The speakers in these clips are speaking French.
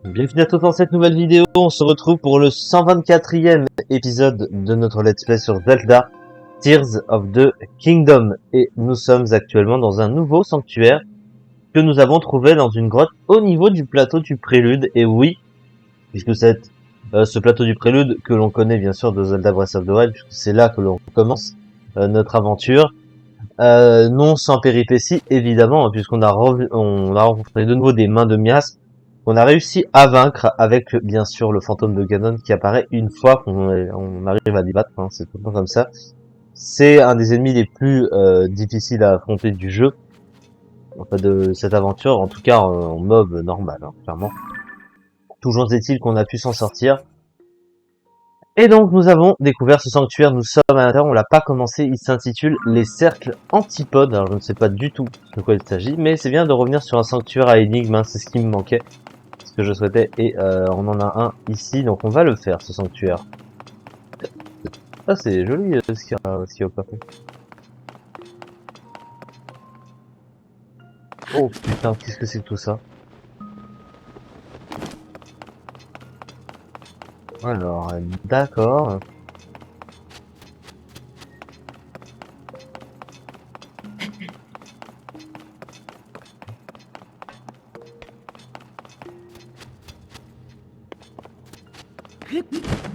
Bienvenue à tous dans cette nouvelle vidéo, on se retrouve pour le 124e épisode de notre let's play sur Zelda Tears of the Kingdom. Et nous sommes actuellement dans un nouveau sanctuaire que nous avons trouvé dans une grotte au niveau du plateau du Prélude. Et oui, puisque c'est ce plateau du Prélude que l'on connaît bien sûr de Zelda Breath of the Wild, puisque c'est là que l'on commence notre aventure. Non sans péripéties évidemment, puisqu'on on a rencontré de nouveau des mains de Mias qu'on a réussi à vaincre avec bien sûr le fantôme de Ganon qui apparaît une fois on arrive à les battre, hein, c'est tout le temps comme ça. C'est un des ennemis les plus difficiles à affronter du jeu, enfin de cette aventure, en tout cas en mob normal, hein, clairement. Toujours est-il qu'on a pu s'en sortir. Et donc nous avons découvert ce sanctuaire, nous sommes à l'intérieur, on l'a pas commencé, il s'intitule les cercles antipodes, alors je ne sais pas du tout de quoi il s'agit, mais c'est bien de revenir sur un sanctuaire à énigmes, hein, c'est ce qui me manquait, ce que je souhaitais, et on en a un ici, donc on va le faire ce sanctuaire. Ah c'est joli ce qu'il y a au plafond. Oh putain, qu'est-ce que c'est que tout ça? Alors, d'accord.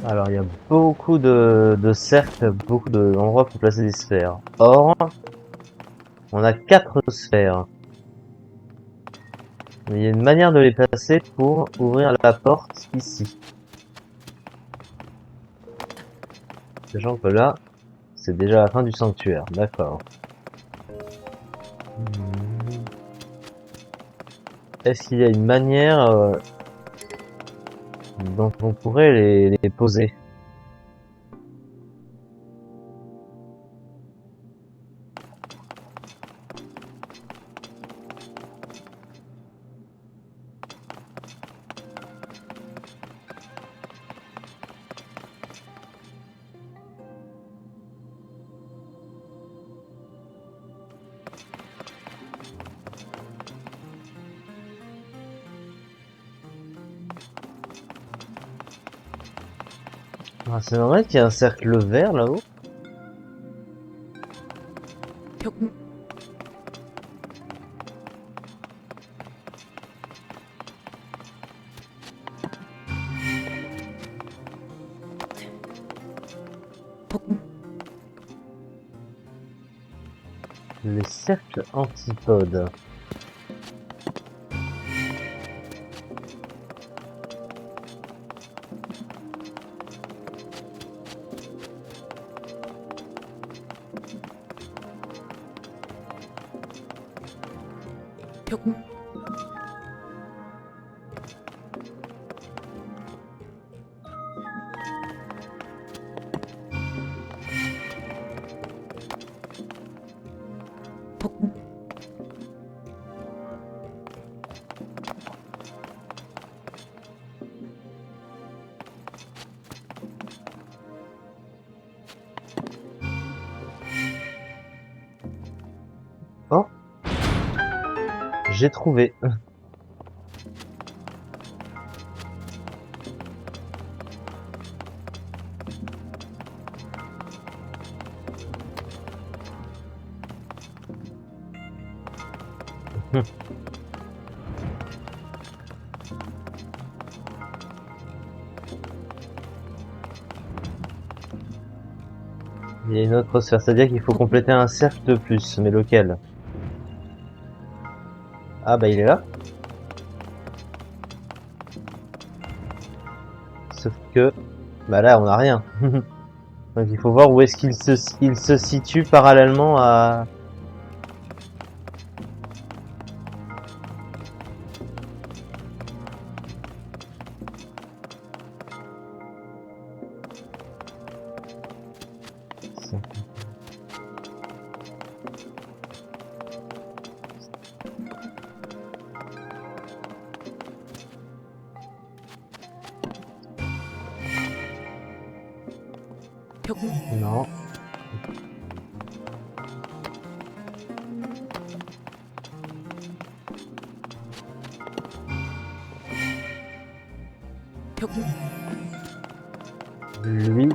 Alors il y a beaucoup de cercles, beaucoup d'endroits pour placer des sphères. Or, on a 4 sphères. Mais il y a une manière de les placer pour ouvrir la porte ici. Sachant que là, c'est déjà la fin du sanctuaire. D'accord. Est-ce qu'il y a une manière dont on pourrait les poser? Ah, c'est normal qu'il y ait un cercle vert là-haut. Les cercles antipodes. Oh, j'ai trouvé. Il y a une autre sphère, c'est-à-dire qu'il faut compléter un cercle de plus, mais lequel? Ah bah il est là. Sauf que, bah là on a rien. Donc il faut voir où est-ce il se situe parallèlement à... Non. Lui.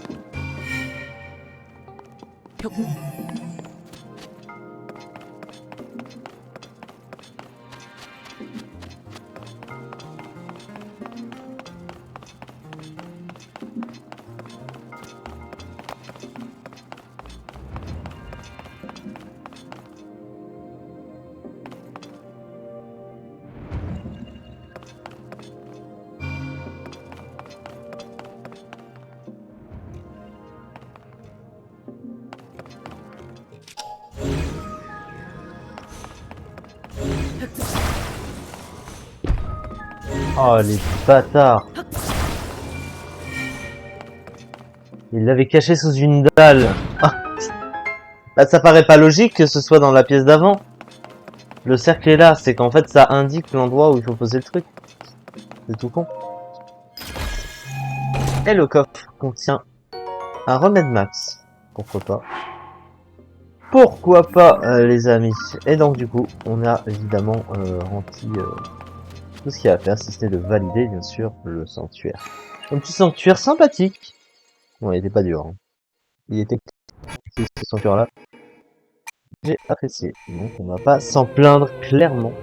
Oh les bâtards. Il l'avait caché sous une dalle. Ah. Bah, ça paraît pas logique que ce soit dans la pièce d'avant. Le cercle est là, c'est qu'en fait ça indique l'endroit où il faut poser le truc. C'est tout con. Et le coffre contient un remède max. Pourquoi pas. Pourquoi pas, les amis. Et donc du coup, on a évidemment rempli tout ce qu'il y a à faire, si ce n'est de valider bien sûr le sanctuaire. Un petit sanctuaire sympathique. Bon, il était pas dur. Hein. Il était ce sanctuaire-là. J'ai apprécié. Donc on va pas s'en plaindre clairement.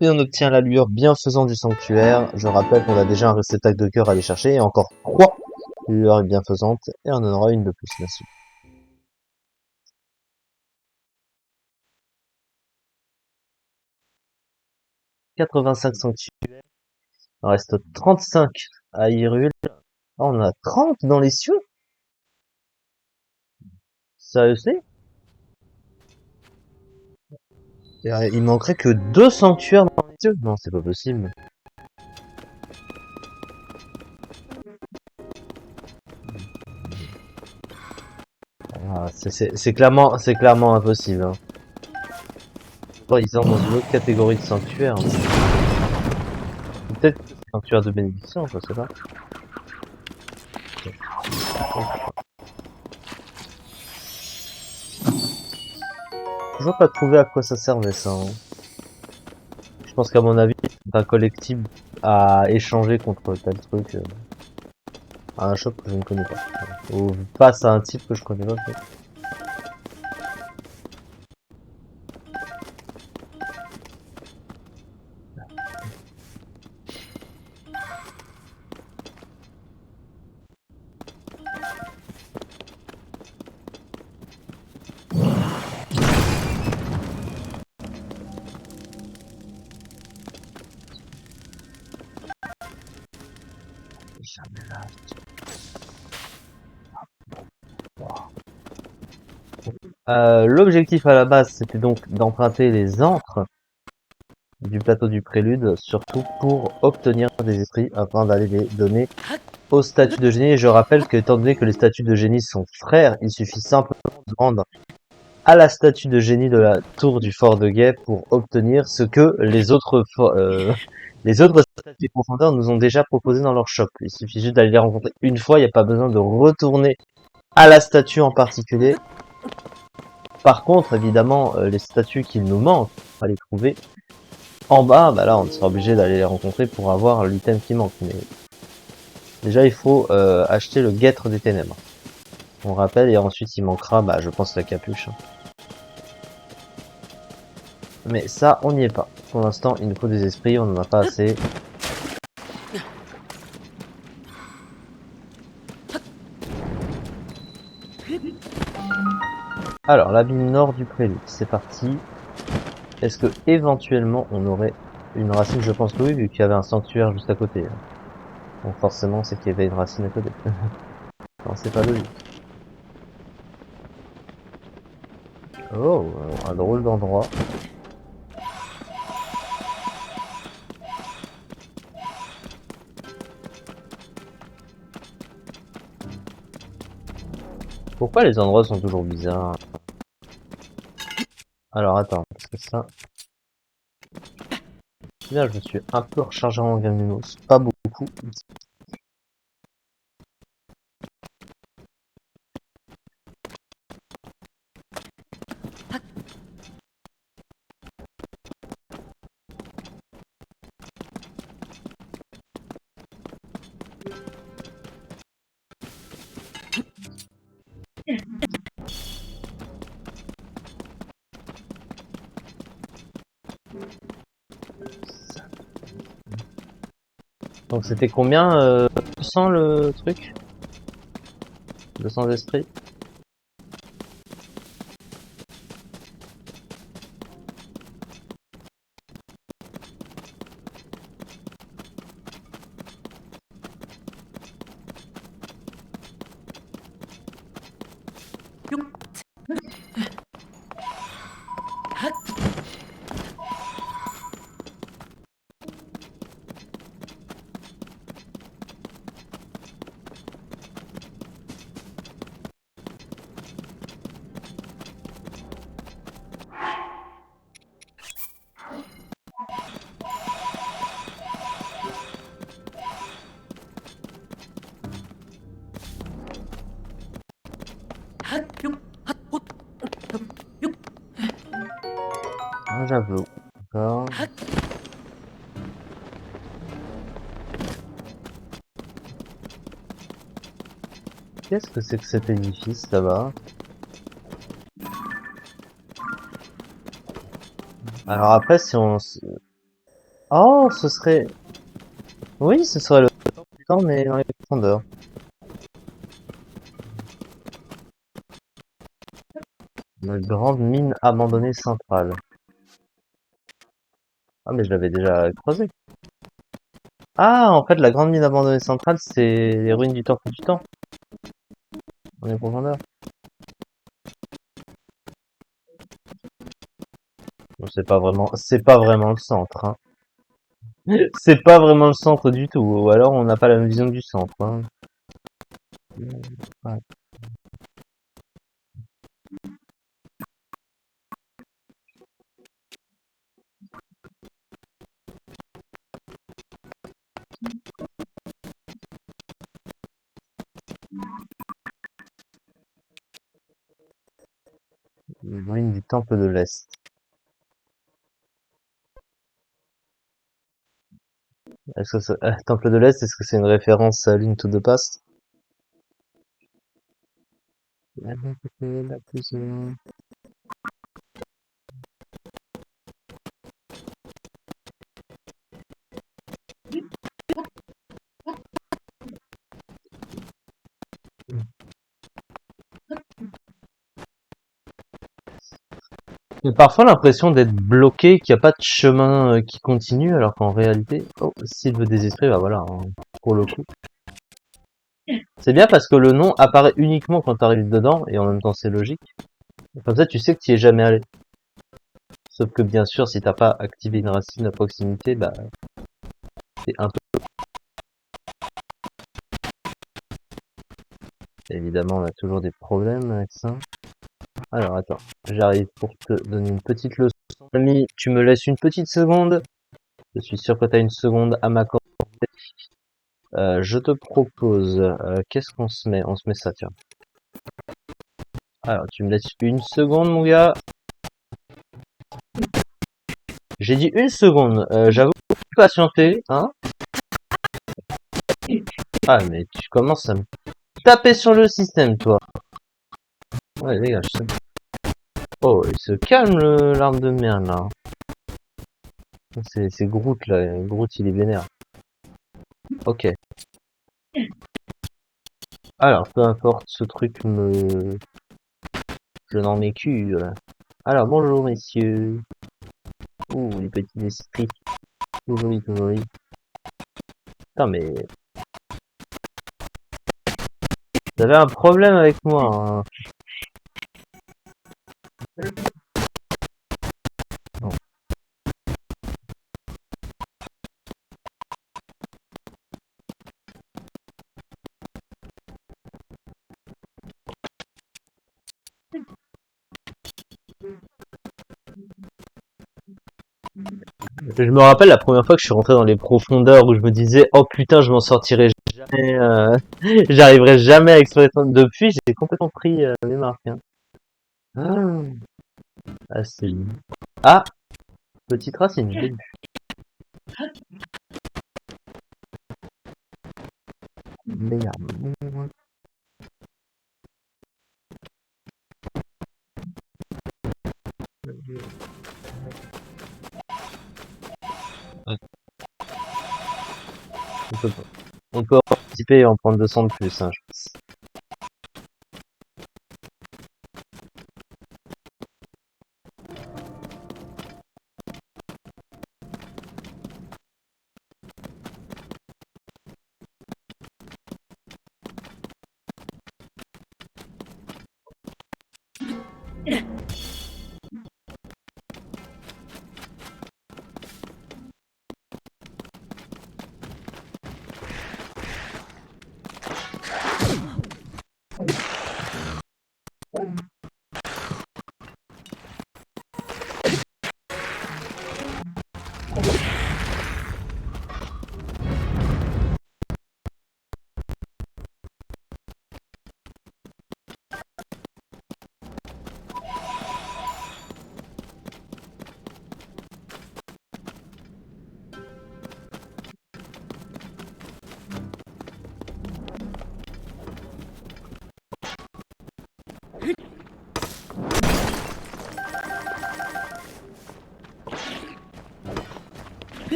Et on obtient la lueur bienfaisante du sanctuaire. Je rappelle qu'on a déjà un réceptacle de cœur à aller chercher et encore 3 lueurs bienfaisantes et on en aura une de plus bien sûr. 85 sanctuaires. Il en reste 35 à Hyrule. Ah, on a 30 dans les cieux. Sérieusement? Il manquerait que 2 sanctuaires dans les cieux. Non, c'est pas possible. Ah, c'est clairement impossible. Hein. Oh, ils sont dans une autre catégorie de sanctuaires. Hein. Peut-être sanctuaire de bénédiction, je sais pas. Toujours pas trouvé à quoi ça servait ça. Hein. Je pense qu'à mon avis, c'est un collectible à échanger contre tel truc. À un shop que je ne connais pas. Ou face à un type que je connais pas. Peut-être. L'objectif à la base, c'était donc d'emprunter les antres du plateau du prélude, surtout pour obtenir des esprits afin d'aller les donner aux statues de génie. Et je rappelle que, étant donné que les statues de génie sont frères, il suffit simplement de rendre à la statue de génie de la tour du fort de guet pour obtenir ce que les autres statues des profondeurs nous ont déjà proposé dans leur shop. Il suffit juste d'aller les rencontrer une fois, il n'y a pas besoin de retourner à la statue en particulier. Par contre, évidemment, les statues qu'il nous manque, on va les trouver en bas. Bah là, on sera obligé d'aller les rencontrer pour avoir l'item qui manque. Mais déjà, il faut acheter le guêtre des ténèbres. On rappelle, et ensuite il manquera, bah, je pense, la capuche. Mais ça, on n'y est pas. Pour l'instant, il nous faut des esprits, on n'en a pas assez. Alors, l'abîme nord du prélude, c'est parti. Est-ce que éventuellement on aurait une racine? Je pense que oui, vu qu'il y avait un sanctuaire juste à côté. Donc forcément, c'est qu'il y avait une racine à côté. Non, c'est pas logique. Oh, un drôle d'endroit. Pourquoi les endroits sont toujours bizarres? Alors attends, parce que ça... Là, je me suis un peu rechargé en Gaminos, pas beaucoup. Donc c'était combien 200 le truc 200 esprits. Ah, j'avoue. D'accord. Qu'est-ce que c'est que cet édifice là-bas? Alors après, si on... Oh, ce serait... Oui, ce serait le temps, mais dans les profondeurs. Une grande mine abandonnée centrale. Ah, mais je l'avais déjà creusé. Ah, en fait, la grande mine abandonnée centrale, c'est les ruines du temple du temps. Dans les profondeurs. Bon, c'est pas vraiment le centre, hein. C'est pas vraiment le centre du tout. Ou alors, on n'a pas la même vision du centre, hein. Ouais. Les ruines du temple de l'Est. Est-ce que temple de l'Est, est-ce que c'est une référence à Link to the Past? La plus, J'ai parfois l'impression d'être bloqué, qu'il n'y a pas de chemin qui continue, alors qu'en réalité, oh, Sylve des esprits, bah voilà, hein, pour le coup. C'est bien parce que le nom apparaît uniquement quand tu arrives dedans, et en même temps c'est logique. Comme ça, tu sais que tu y es jamais allé. Sauf que bien sûr, si t'as pas activé une racine à proximité, bah c'est un peu... Évidemment, on a toujours des problèmes avec ça. Alors attends, j'arrive pour te donner une petite leçon. Ami, tu me laisses une petite seconde. Je suis sûr que tu as une seconde à m'accorder. Je te propose, qu'est-ce qu'on se met? On se met ça, tiens. Alors, tu me laisses une seconde, mon gars. J'ai dit une seconde. J'avoue, patienter, hein. Ah, mais tu commences à me taper sur le système, toi. Ouais, les gars, je sais. Oh, il se calme, l'arme de merde, là. C'est Groot, là. Groot, il est vénère. Ok. Alors, peu importe, ce truc me... Je n'en mets cul, là. Alors, bonjour, messieurs. Ouh, les petits esprits. Tout joli, tout joli. Putain, mais... J'avais un problème avec moi, hein. Bon. Je me rappelle la première fois que je suis rentré dans les profondeurs où je me disais oh putain je m'en sortirai jamais, j'arriverai jamais à explorer ça. Depuis j'ai complètement pris les marques, hein. Ah, ah, ah, petite racine, je l'ai vu. Merde. On peut participer et en prendre 200 de plus, hein, je pense.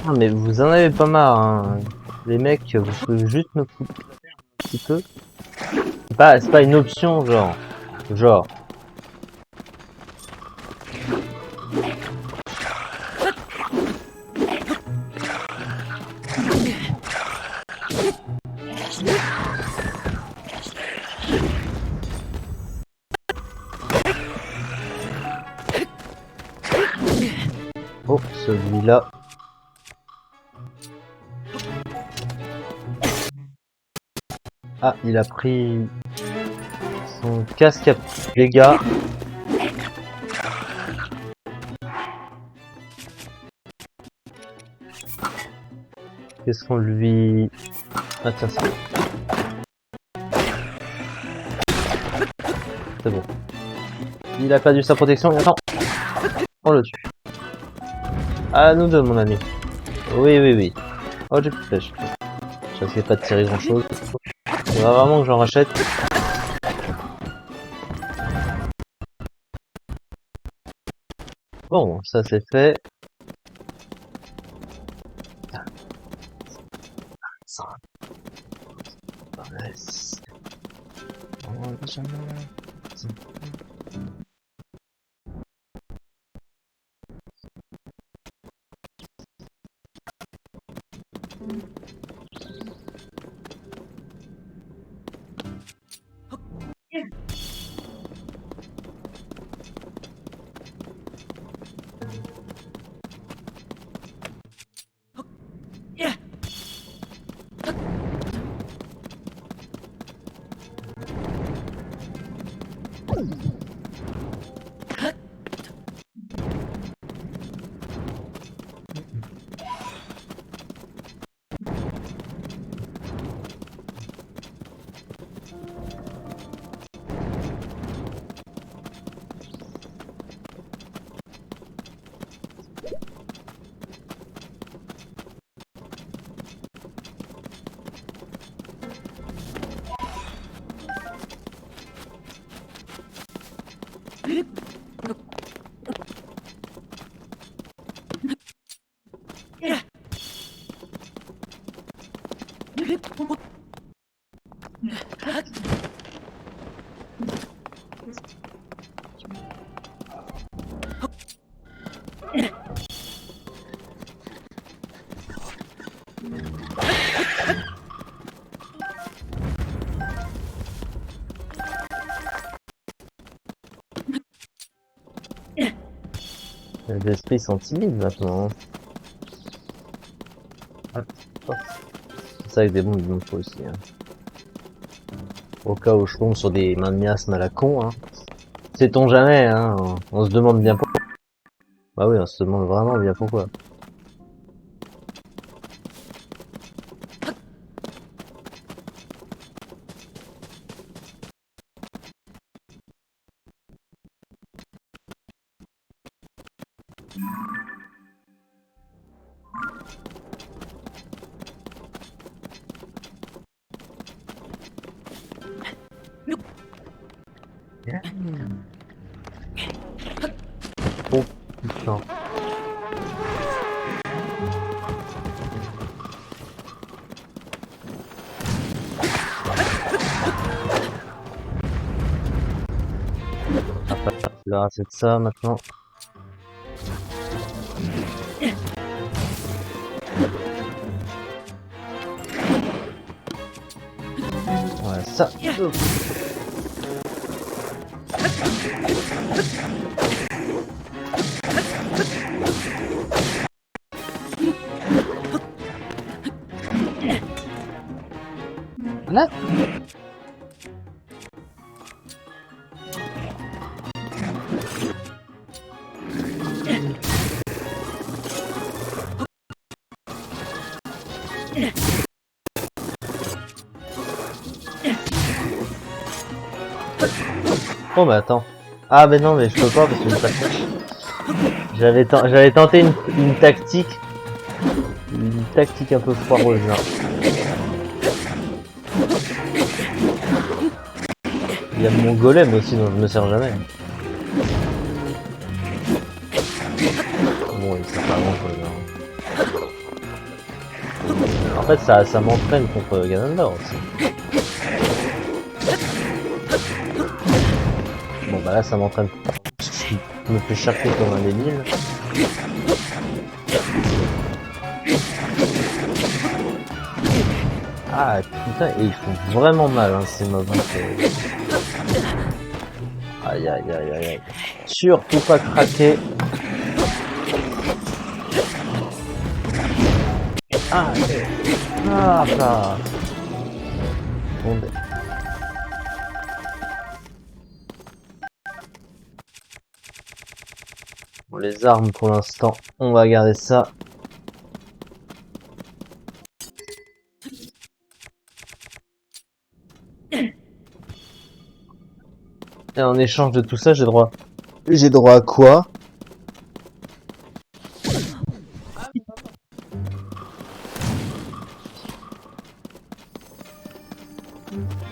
Ah, mais vous en avez pas marre, hein. Les mecs, vous pouvez juste me foutre un petit peu. C'est pas une option, genre. Genre. Oh, celui-là. Ah, il a pris son casque à dégâts. Qu'est-ce qu'on lui... Ah tiens, ça. C'est bon. Il a perdu sa protection. Attends. On le tue. À nous deux, mon ami. Oui, oui, oui. Oh, j'ai plus de flèches. Je risquais pas de tirer grand chose. Il va vraiment que j'en rachète. Bon, ça c'est fait. Ça. Les esprits sont timides maintenant. Ah, c'est ça avec des bombes, il me faut aussi. Hein. Au cas où je tombe sur des mains de miasmes à la con. Hein. Sait-on jamais, hein. On se demande bien pourquoi. Bah oui, on se demande vraiment bien pourquoi. Oh putain. débarrasser de ça maintenant. Voilà, ça. Là. Oh bah attends. Ah mais non mais je peux pas parce que j'ai pas de flèche. J'avais tenté une tactique. Une tactique un peu foireuse là. Il y a mon golem aussi dont je me sers jamais. Bon il sert pas à grand chose. En fait ça m'entraîne contre Ganondorf aussi. Bon bah là ça m'entraîne. Je me fais charcuter comme un débile. Ah putain, et ils font vraiment mal hein, ces mobs. Aïe aïe aïe aïe aïe. Surtout pas craquer. Ah, ah ça. Bon, les armes pour l'instant, on va garder ça. Et en échange de tout ça, j'ai droit à quoi?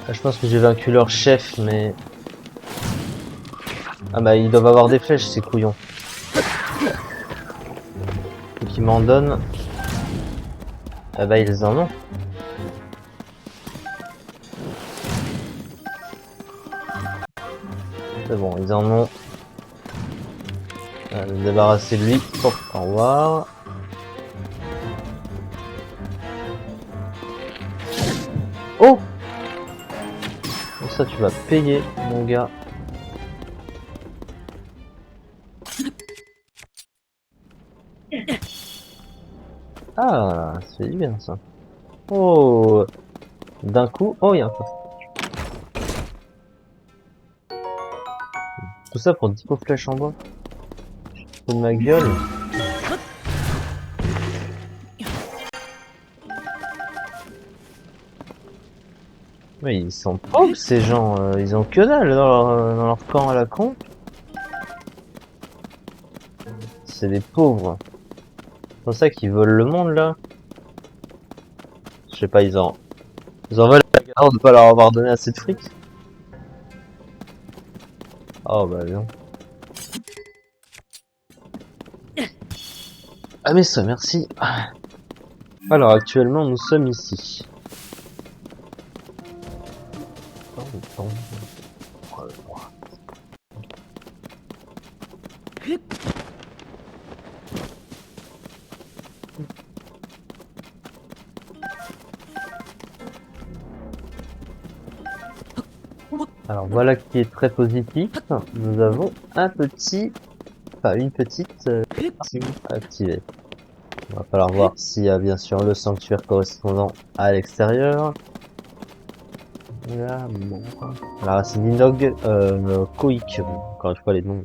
Ah, je pense que j'ai vaincu leur chef, mais... Ah bah ils doivent avoir des flèches, ces couillons. Et qui m'en donnent. Ah bah ils en ont. C'est bon, ils en ont. Je vais me débarrasser de lui. Oh, au revoir. Oh! Pour ça tu vas payer, mon gars. Ah, c'est bien ça. Oh! D'un coup, oh il y a un peu. Tout ça pour 10 pauvres flèches en bois. De ma gueule. Mais ils sont pauvres ces gens, ils ont que dalle dans leur camp à la con. C'est des pauvres. C'est pour ça qu'ils volent le monde là. Je sais pas, ils en veulent la galère de pas leur avoir donné assez de fric. Oh bah non. Ah mais ça, merci. Alors actuellement nous sommes ici. Alors voilà qui est très positif. Nous avons un petit, enfin une petite activée. Il va falloir voir s'il y a bien sûr le sanctuaire correspondant à l'extérieur. Là, bon. Alors c'est Ninog, Koik, encore une fois les noms.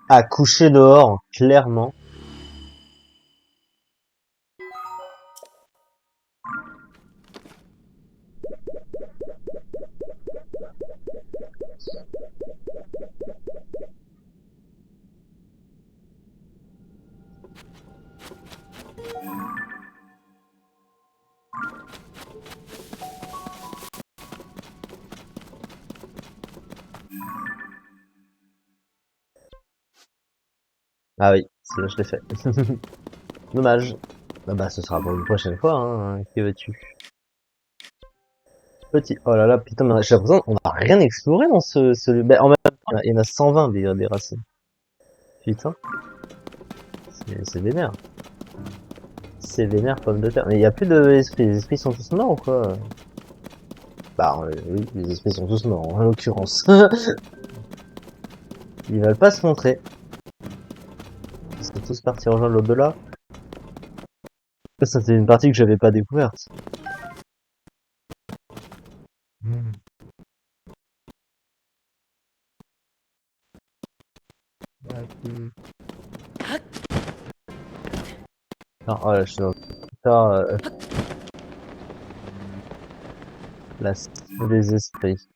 À coucher dehors, clairement. Ah oui, c'est là je l'ai fait. Dommage. Ah bah ce sera pour une prochaine fois, hein. Que veux-tu? petit. Oh là là, putain, mais j'ai l'impression qu'on a rien exploré dans ce... Ben, en même temps, il y en a 120 des racines. Putain, c'est vénère. C'est vénère, pomme de terre. Mais il y a plus d'esprits. Les esprits sont tous morts ou quoi? Bah oui, les esprits sont tous morts, en l'occurrence. Ils veulent pas se montrer. Ils sont tous partis rejoindre l'au-delà. Ça, c'est une partie que j'avais pas découverte. Ah, oh là, je suis dans putain, la cité des esprits.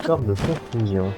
Corde de confusion.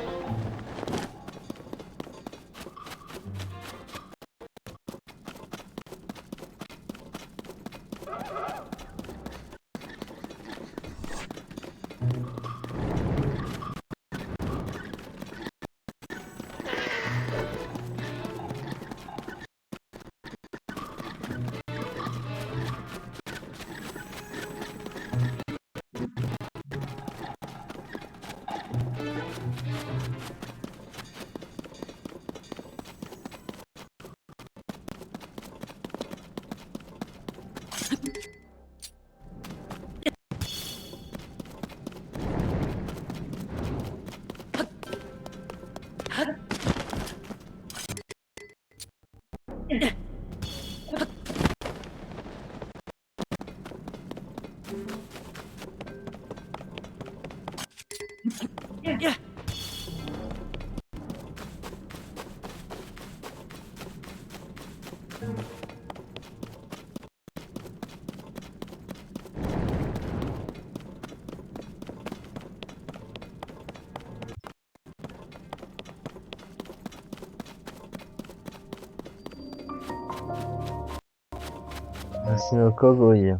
C'est un cowboy.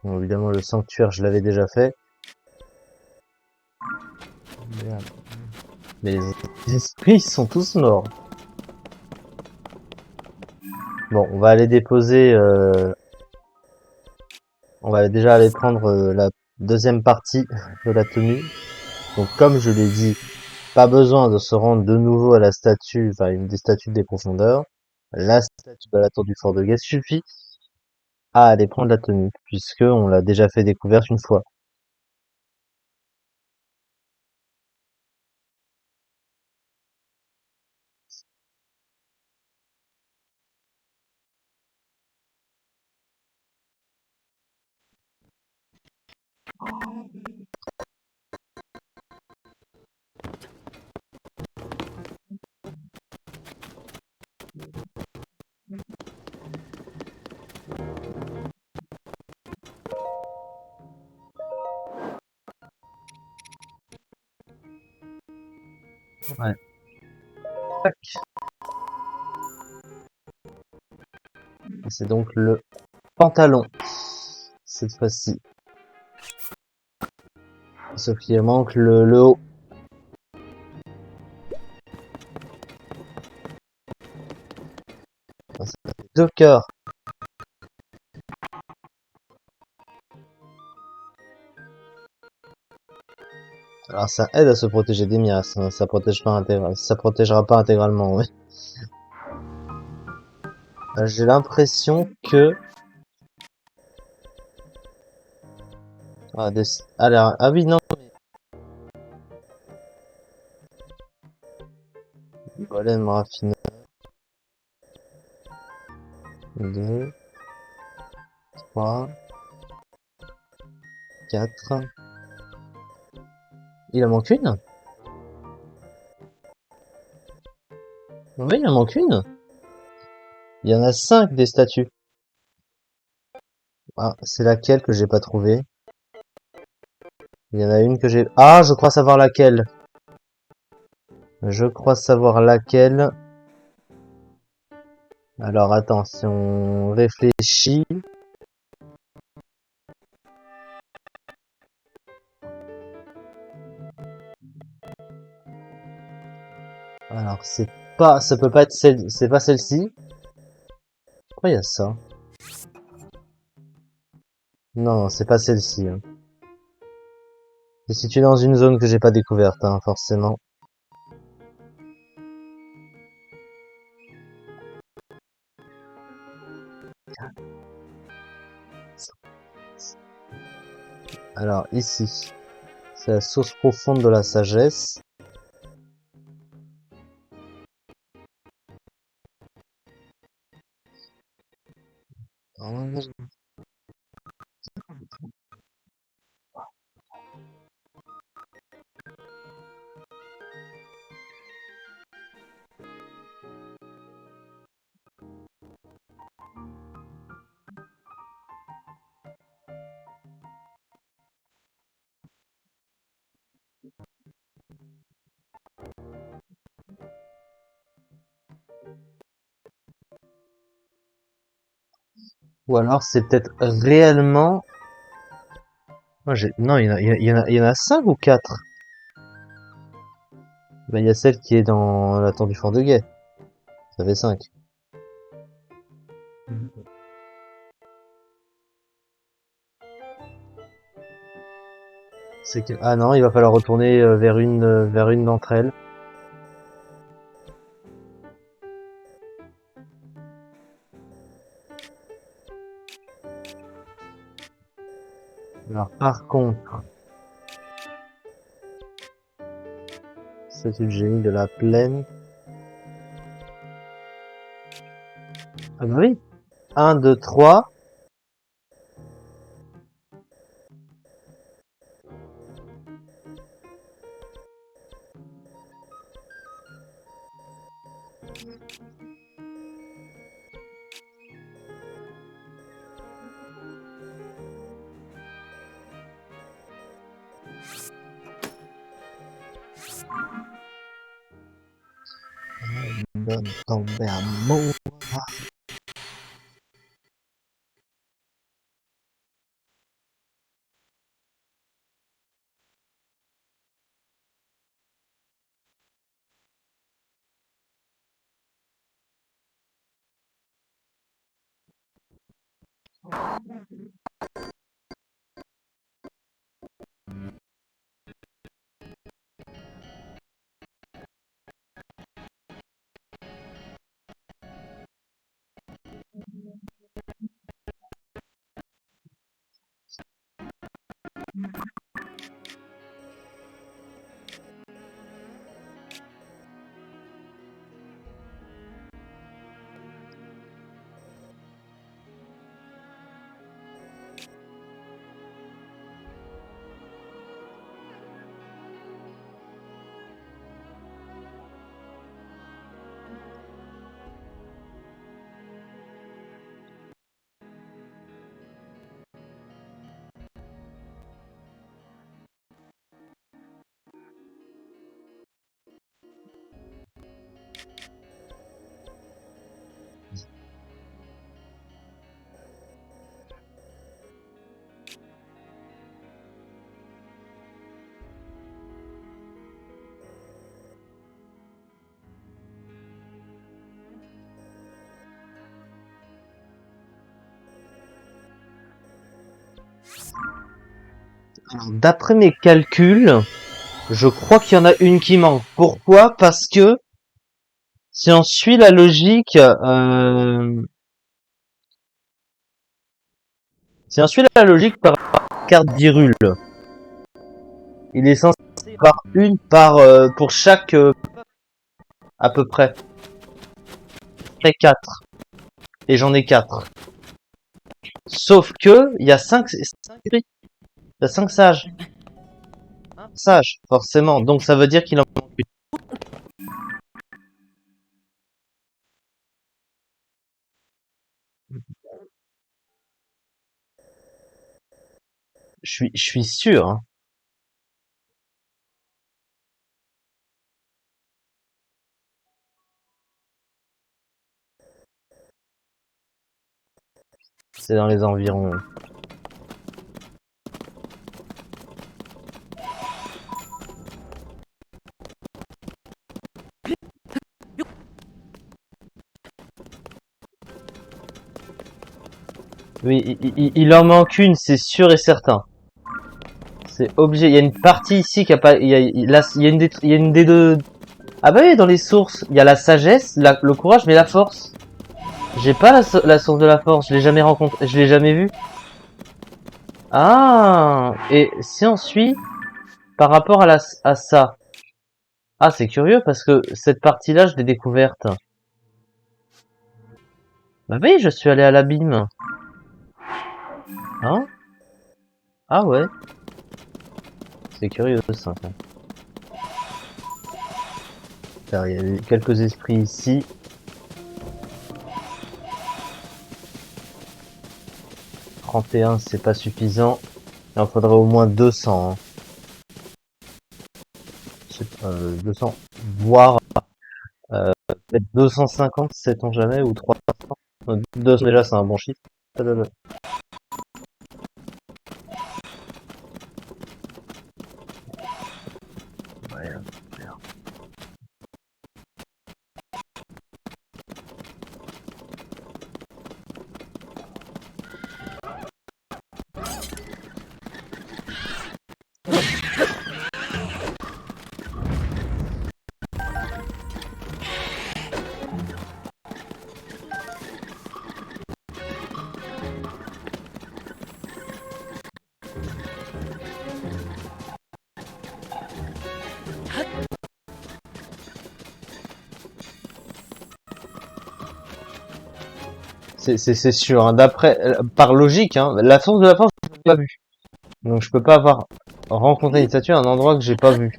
Bon, évidemment, le sanctuaire, je l'avais déjà fait. Merde. Mais les esprits sont tous morts. Bon, on va aller déposer... on va déjà aller prendre la deuxième partie de la tenue. Donc, comme je l'ai dit, pas besoin de se rendre de nouveau à la statue, enfin, une des statues des profondeurs. La statue de la tour du fort de Guest suffit à aller prendre la tenue, puisque on l'a déjà fait découverte une fois. Ouais. Tac. C'est donc le pantalon, cette fois-ci. Sauf qu'il manque le haut. Ça fait 2 cœurs. Alors ça aide à se protéger des miasmes, hein. Ça protège pas ça protégera pas intégralement, ouais. J'ai l'impression que... Ah, ah oui, non, Golem raffineur. 2, 3, 4. Il en manque une? Oui, il en manque une. Il y en a 5 des statues. Ah, c'est laquelle que j'ai pas trouvée? Il y en a une que j'ai... Ah, je crois savoir laquelle. Je crois savoir laquelle. Alors attends, si on réfléchit... Alors c'est pas... Ça peut pas être celle... C'est pas celle-ci. Pourquoi il y a ça? Non, c'est pas celle-ci. Hein. C'est situé dans une zone que j'ai pas découverte, hein, forcément. Alors ici, c'est la source profonde de la sagesse. Ou alors c'est peut-être réellement... Moi, non, il y en a 5 ou 4. Ben, il y a celle qui est dans la tour du Fort de Guet. Ça fait 5. C'est que... Ah non, il va falloir retourner vers une d'entre elles. Alors par contre, c'est le génie de la plaine. Ah bah oui. 1, 2, 3. Donne tomber à mort. D'après mes calculs, je crois qu'il y en a une qui manque. Pourquoi? Parce que si on suit la logique, si on suit la logique par carte d'Hyrule, il est censé y avoir une par pour chaque. à peu près. Près 4. Et j'en ai 4. Sauf que, il y a 5 gris. Il y a 5 sages. Sages, forcément. Donc ça veut dire qu'il en manque une. Je suis sûr, hein. C'est dans les environs. Oui, il en manque une, c'est sûr et certain. C'est obligé. Il y a une partie ici qui a pas. Il y a une des deux. Ah bah oui, dans les sources, il y a la sagesse, le courage, mais la force. J'ai pas la source de la force. Je l'ai jamais rencontré. Je l'ai jamais vue. Ah. Et si on suit par rapport à ça. Ah, c'est curieux parce que cette partie-là, je l'ai découverte. Bah oui, je suis allé à l'abîme. Hein? Ah ouais. C'est curieux ça. Alors, il y a eu quelques esprits ici. 31, c'est pas suffisant. Il en faudrait au moins 200. Hein. 200, voire peut-être 250, sait-on jamais, ou 300. 200 déjà, c'est un bon chiffre. Ouais, merde. C'est sûr, hein. D'après, par logique, hein, la source de la force, je l'ai pas vue. Donc je peux pas avoir rencontré une statue à un endroit que j'ai pas vu.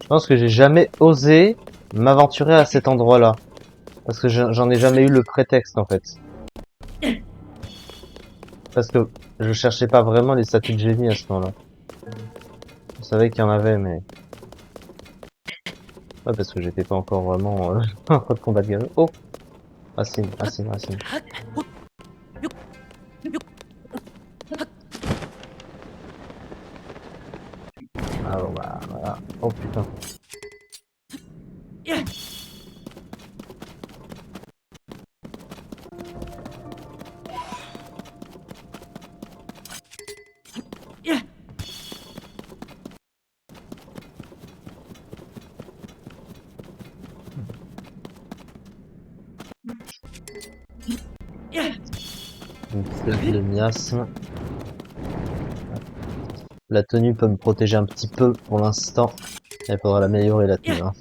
Je pense que j'ai jamais osé m'aventurer à cet endroit-là. Parce que j'en ai jamais eu le prétexte, en fait. Parce que je cherchais pas vraiment les statues de génie à ce moment-là. Je savais qu'il y en avait, mais... Ouais, parce que j'étais pas encore vraiment en train de combattre Ganon. Oh! Racine, racine, racine. Ah bon, bah, voilà. Oh putain. Une flaque de miasme. La tenue peut me protéger un petit peu pour l'instant. Il faudra l'améliorer la tenue. Hein.